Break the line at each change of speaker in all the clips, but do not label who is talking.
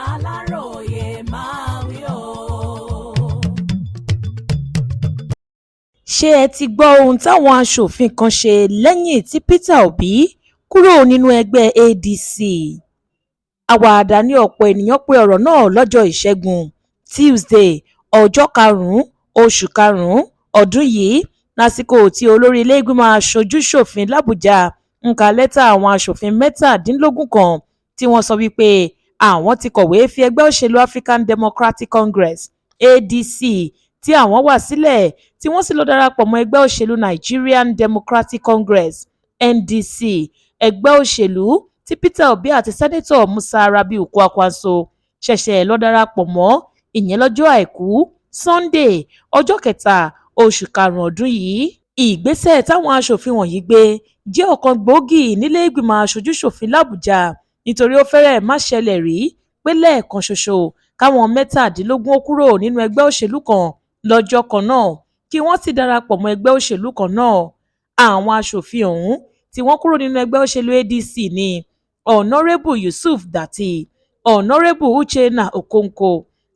Aláròyé máa wí o.
Ṣé ẹ ti gbọ́ ohun táwọn aṣòfin kan ṣe lẹ́yìn tí Peter Obi kúrò nínú ẹgbẹ́ ADC? Àwàdà ni ọ̀pọ̀ ènìyàn pe ọ̀rọ̀ náà lọ́jọ́ Ìṣẹ́gun Tuesday ọjọ́ 5 oṣù karùn-ún ọdún yìí lásìkò tí olórí ilé-ìgbìmọ̀ aṣojú-ṣòfin l'Àbújá ń ka lẹ́tà àwọn aṣòfin 17 kan tí wọ́n sọ wípé àwọn ti kọ̀wé fi ẹgbẹ́ òṣèlú African Democratic Congress ADC tí àwọn wà sílẹ̀ tí wọ́n sì lọ darapọ̀ mọ́ ẹgbẹ́ òṣèlú Nigerian Democratic Congress NDC, ẹgbẹ́ òṣèlú tí Peter Obi àti sẹ́nẹ́tọ̀ Musa Rabiu Kwankwaso ṣẹ̀ṣẹ̀ lọ darapọ̀ mọ́ ìyẹn lọ́jọ́ Àìkú Sunday ọjọ́ 3 oṣù karùn-ún ọdún yìí. Ìgbésẹ̀ táwọn aṣòfin wọ̀nyí gbé jẹ́ ọ̀kan gbòógì nílé ìgbìmọ̀ aṣojú-ṣòfin l'Àbújá nítorí ó fẹ́rẹ̀ má ṣẹlẹ̀ rí pé lẹ́ẹ̀kan ṣoṣo káwọn 17 ó kúrò nínú ẹgbẹ́ òṣèlú kan lọ́jọ́ kan náà kí wọ́n sì darapọ̀ mọ́ ẹgbẹ́ òṣèlú kan náà. Àwọn aṣòfin ọ̀hún tí wọ́n kúrò nínú ẹgbẹ́ òṣèlú ADC ní Honorable Yusuf Datti, Honorable Uchenna Okonkwo,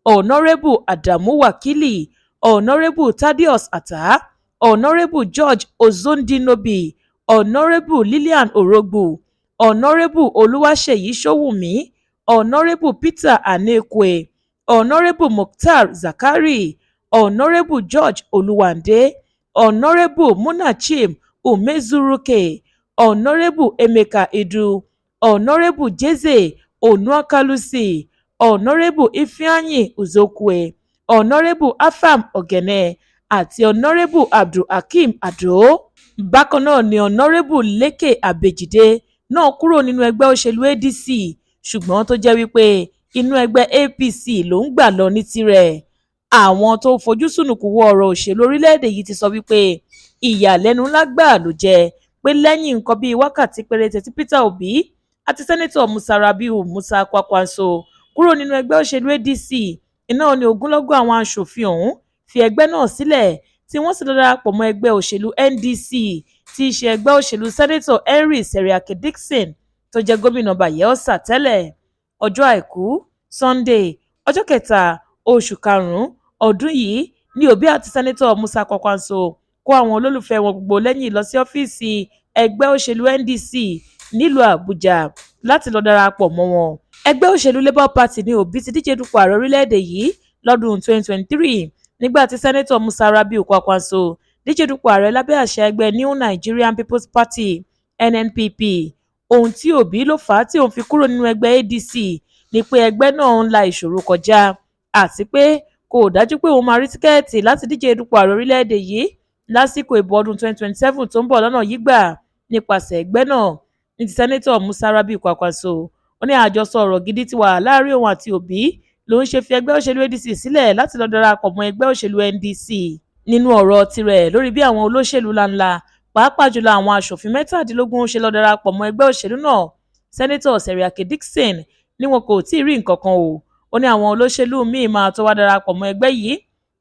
Honorable Adamu Wakili, Honorable Thaddeus Atta, Honorable George Ozondinobi, Honorable Lillian Orogbu, Honorable Oluwaseyi Sowunmi, Honorable Peter Anekwe, Honorable Mukhtar Zakari, Honorable George Oluwande, Honorable Munachim Umezuruke, Honorable Emeka Edu, Honorable Jeze Onuakalusi, Honorable Ifeanyi Uzokwe, Honorable Afam Ogene àti Honorable Abdulhakeem Ado. Bákan náà ni Honorable Leke Abejide náà kúrò nínú ẹgbẹ́ òṣèlú ADC ṣùgbọ́n tó jẹ́ wípé inú ẹgbẹ́ APC ló ń gbà lọ ní tirẹ̀. Àwọn tó fojú sùnùkùn wo ọ̀rọ̀ òṣèlú orílẹ̀-èdè yìí ti sọ wípé ìyàlẹ́nu ńlá gbà ló jẹ́ pé lẹ́yìn nǹkan bíi wákàtí péréte tí Peter Obi àti sẹ́nẹ́tọ̀ Musa Rabiu Musa Kwankwaso kúrò nínú ẹgbẹ́ òṣèlú ADC iná ni ogunlọ́gọ̀ àwọn aṣòfin ọ̀hún fi ẹgbẹ́ náà sílẹ̀ tí wọ́n sì lọ darapọ̀ mọ́ ẹgbẹ́ òṣèlú NDC tí í ṣe ẹgbẹ́ òṣèlú sẹ́nẹ́tọ̀ Henry Seriake Dickson tó jẹ́ gómìnà Bayelsa tẹ́lẹ̀. Ọjọ́ Àìkú Sunday ọjọ́ 3 oṣù karùn-ún ọdún yìí ni Obi àti sẹ́nẹ́tọ̀ Musa Kwankwaso kó àwọn olólùfẹ́ wọn gbogbo lẹ́yìn lọ sí ọ́fíìsì ẹgbẹ́ òṣèlú NDC nílùú Àbújá láti lọ darapọ̀ mọ́ wọn. Ẹgbẹ́ òṣèlú Labour Party ni Obi ti díje dupò ààrẹ orílẹ̀-èdè yìí lọ́dún 2023 nígbà tí sẹ́nẹ́tọ̀ Musa Rabiu Kwankwaso díje dupò ààrẹ lábẹ́ àṣẹ ẹgbẹ́ New Nigerian People's Party NNPP. Ohun tí Obi ló fà á tí òun fi kúrò nínú ẹgbẹ́ ADC ni pé ẹgbẹ́ náà ń la ìṣòro kọjá àti pé kò dájú pé òun máa rí tíkẹ́ẹ̀tì láti díje dupò ààrẹ orílẹ̀-èdè yìí lásìkò ìbò ọdún 2027 tó ń bọ̀ lọ́nà yìí gbà nípasẹ̀ ẹgbẹ́ náà. Ní ti sẹ́nẹ́tọ̀ Musa Rabiu Kwankwaso ó ní àjọsọ ọ̀rọ̀ gidi ti wà láàrin òun àti Obi ló ń ṣe fi ẹgbẹ́ òṣèlú ADC sílẹ̀ láti lọ darapọ̀ mọ́ ẹgbẹ́ òṣèlú NDC. Nínú ọ̀rọ̀ tirẹ̀ lórí bí àwọn olóṣèlú ńláńlá pàápàá jùlọ àwọn aṣòfin 17 ṣe lọ darapọ̀ mọ́ ẹgbẹ́ òṣèlú náà, sẹ́nẹ́tọ̀ Seriake Dickson ní wọn kò tí ì rí nǹkan kan o. Ó ní àwọn olóṣèlú míì máa tó wá darapọ̀ mọ́ ẹgbẹ́ yìí.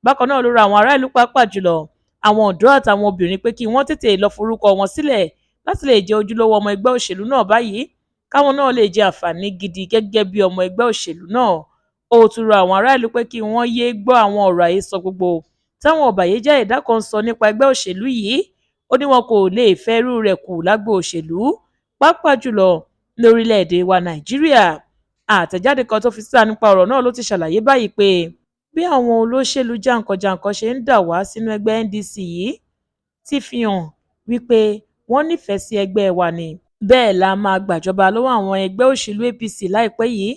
Bákan náà ló rọ àwọn ará ìlú pàápàá jùlọ àwọn ọ̀dọ́ àtàwọn obìnrin pé kí wọ́n tètè lọ forúkọ wọn sílẹ̀ láti lè jẹ́ ojúlówó ọmọ ẹgbẹ́ òṣèlú náà báyìí káwọn náà lè jẹ àǹfààní gidi gẹ́gẹ́ bí ọmọ ẹgbẹ́ òṣèlú náà. Ó tún rọ àwọn ará ìlú pé kí wọ́n yéé gbọ́ àwọn ọ̀rọ̀ àhesọ gbogbo táwọn ọ̀bàyéjẹ́ ẹ̀dá kan sọ nípa ẹgbẹ́ òṣèlú yìí. Ó ní wọn kò lè fẹ́ irú rẹ̀ kù lágbo òṣèlú pàápàá jùlọ lórílẹ̀‐èdè wa Nàìjíríà. Àtẹ̀jáde kan tó fi síta nípa ọ̀rọ̀ náà ló ti ṣàlàyé báyìí pé bí àwọn olóṣèlú jàǹkànjàǹkàn ṣe ń dà wá sínú ẹgbẹ́ NDC yìí ti fi hàn wípé wọ́n nífẹ̀ẹ́ sí ẹgbẹ́ wa ni. Bẹ́ẹ̀ la máa gbàjọba lọ́wọ́ àwọn ẹgbẹ́ òṣèlú APC láìpẹ́ yìí.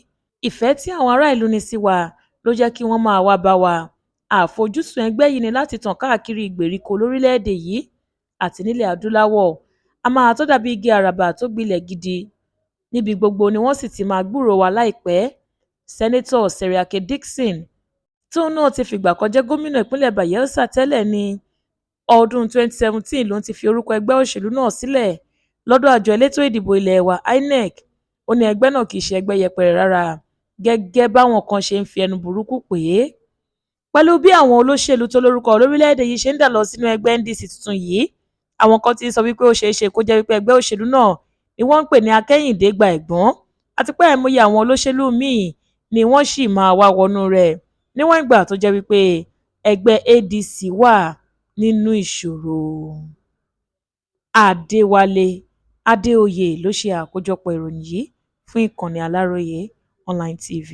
Ìfẹ́ tí àwọn ará ìlú ní sí wa ló jẹ́ kí wọ́n máa wá bá wa. Àfojúsùn ẹgbẹ́ yìí ni láti tàn káàkiri ìgbèríko lórílẹ̀‐èdè yìí àti nílẹ̀ adúláwọ̀. A máa tó dàbí igi àràbà tó gbilẹ̀ gidi. Níbi gbogbo ni wọ́n sì ti máa gbúròó wa láìpẹ́. Sẹ́nẹ́tọ̀ Seriake Dickson tóun náà ti fìgbà kan jẹ́ gómìnà ìpínlẹ̀ Bayelsa tẹ́lẹ̀ ní ọdún 2017 ló ti fi orúkọ ẹgbẹ́ òṣèlú náà sílẹ̀ lọ́dọ̀ àjọ elétò ìdìbò ilẹ̀ wa INEC. Ó ní ẹgbẹ́ náà kì í ṣe ẹgbẹ́ yẹpẹrẹ rárá gẹ́gẹ́ báwọn kan ṣe ń fi ẹnu burúkú pè é. Pẹ̀lú bí àwọn olóṣèlú tó lórúkọ lórílẹ̀‐èdè yìí ṣe ń dà lọ sínú ẹgbẹ́ NDC tuntun yìí, àwọn kan ti sọ wípé ó ṣeé ṣe kó jẹ́ wípé ẹgbẹ́ òṣèlú náà ni wọ́n ń pè ní akẹ́yìndé gba ẹ̀gbọ́n àti pé àìmọye àwọn olóṣèlú míì ni wọ́n sì máa wá wọnú rẹ̀ níwọ̀n ìgbà tó jẹ́ wípé ẹgbẹ́ ADC wà nínú ìṣòro. Adéwálé Adéoyè ló ṣe àkójọpọ̀ ìròyìn yìí fún ìkànnì Aláròye Online TV.